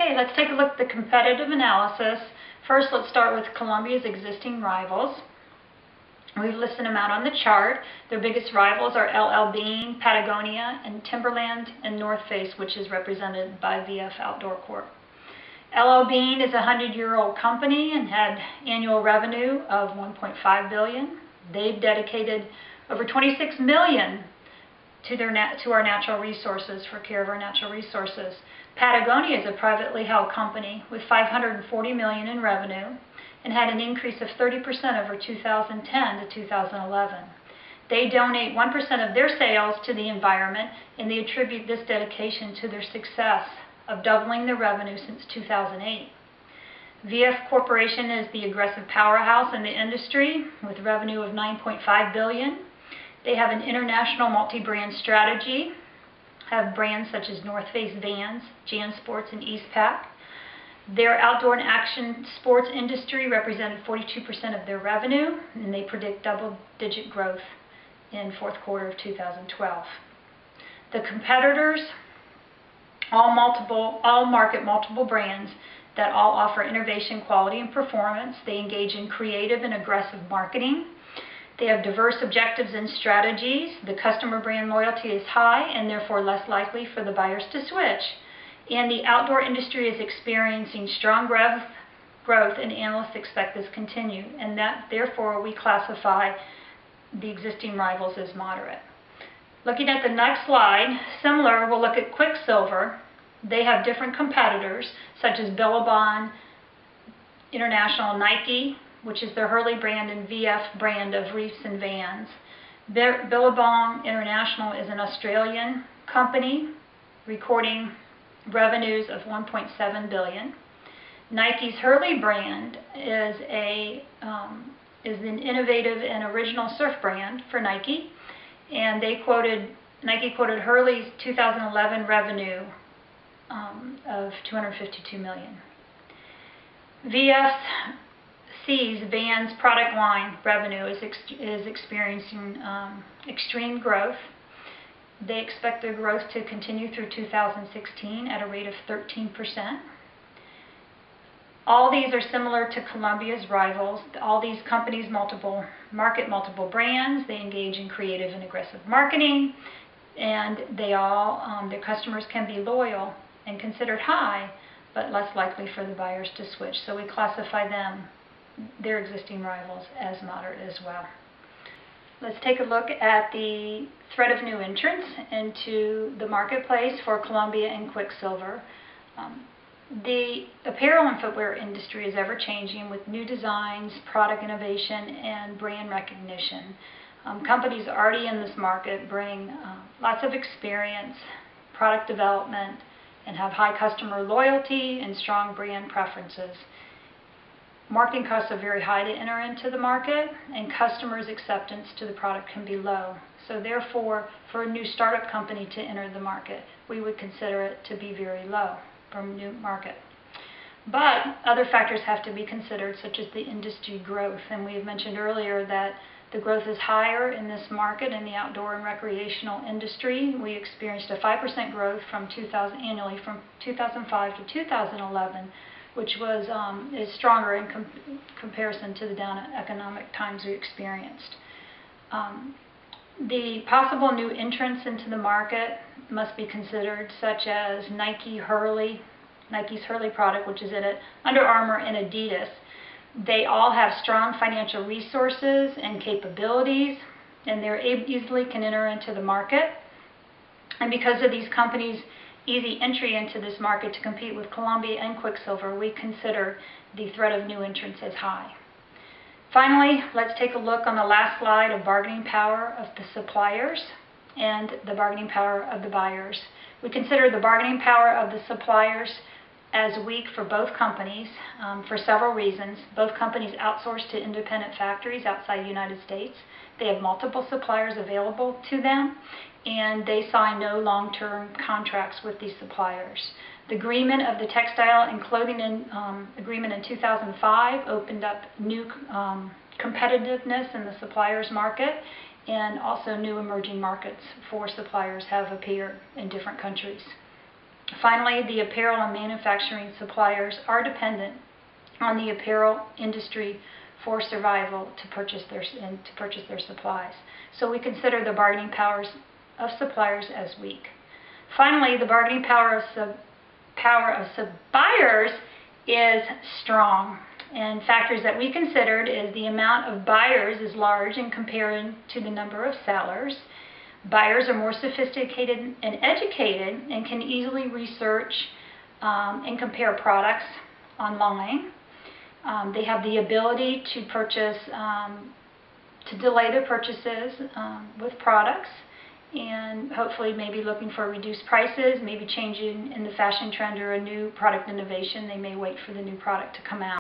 Okay, let's take a look at the competitive analysis. First, let's start with Columbia's existing rivals. We've listed them out on the chart. Their biggest rivals are LL Bean, Patagonia, and Timberland, and North Face, which is represented by VF Outdoor Corp. LL Bean is a 100-year-old company and had annual revenue of $1.5 billion. They've dedicated over $26 million to our natural resources, for care of our natural resources. Patagonia is a privately held company with $540 million in revenue and had an increase of 30% over 2010 to 2011. They donate 1% of their sales to the environment, and they attribute this dedication to their success of doubling their revenue since 2008. VF Corporation is the aggressive powerhouse in the industry with revenue of $9.5 billion. They have an international multi-brand strategy, have brands such as North Face Vans, JanSports, and Eastpak. Their outdoor and action sports industry represented 42% of their revenue, and they predict double-digit growth in fourth quarter of 2012. The competitors all market multiple brands that all offer innovation, quality, and performance. They engage in creative and aggressive marketing. They have diverse objectives and strategies. The customer brand loyalty is high and therefore less likely for the buyers to switch. And the outdoor industry is experiencing strong growth, and analysts expect this to continue. And that therefore we classify the existing rivals as moderate. Looking at the next slide, similar, we'll look at Quiksilver. They have different competitors such as Billabong International, Nike, which is their Hurley brand, and VF brand of reefs and vans. Billabong International is an Australian company recording revenues of $1.7 billion. Nike's Hurley brand is an innovative and original surf brand for Nike, and Nike quoted Hurley's 2011 revenue of $252 million. VFC's Vans product line revenue is experiencing extreme growth. They expect their growth to continue through 2016 at a rate of 13%. All these are similar to Columbia's rivals. All these companies market multiple brands. They engage in creative and aggressive marketing, and their customers can be loyal and considered high, but less likely for the buyers to switch. So we classify their existing rivals, as moderate as well. Let's take a look at the threat of new entrants into the marketplace for Columbia and Quiksilver. The apparel and footwear industry is ever changing with new designs, product innovation, and brand recognition. Companies already in this market bring lots of experience, product development, and have high customer loyalty and strong brand preferences. Marketing costs are very high to enter into the market, and customers' acceptance to the product can be low. So therefore, for a new startup company to enter the market, we would consider it to be very low from a new market. But other factors have to be considered, such as the industry growth. And we have mentioned earlier that the growth is higher in this market in the outdoor and recreational industry. We experienced a 5% growth annually from 2005 to 2011, which is stronger in comparison to the down economic times we experienced. The possible new entrants into the market must be considered, such as Nike's Hurley product, which is in it, Under Armour, and Adidas. They all have strong financial resources and capabilities, and they easily can enter into the market. And because of these companies' easy entry into this market to compete with Columbia and Quiksilver, we consider the threat of new entrants as high. Finally, let's take a look on the last slide of bargaining power of the suppliers and the bargaining power of the buyers. We consider the bargaining power of the suppliers as weak for both companies for several reasons. Both companies outsource to independent factories outside the United States. They have multiple suppliers available to them, and they sign no long-term contracts with these suppliers. The agreement of the textile and clothing agreement in 2005 opened up new competitiveness in the suppliers market, and also new emerging markets for suppliers have appeared in different countries. Finally, the apparel and manufacturing suppliers are dependent on the apparel industry for survival to purchase their supplies. So we consider the bargaining powers of suppliers as weak. Finally, the bargaining power of buyers is strong. And factors that we considered is the amount of buyers is large in comparing to the number of sellers. Buyers are more sophisticated and educated and can easily research and compare products online. They have the ability to purchase, to delay their purchases with products, and hopefully maybe looking for reduced prices, maybe changing in the fashion trend or a new product innovation. They may wait for the new product to come out.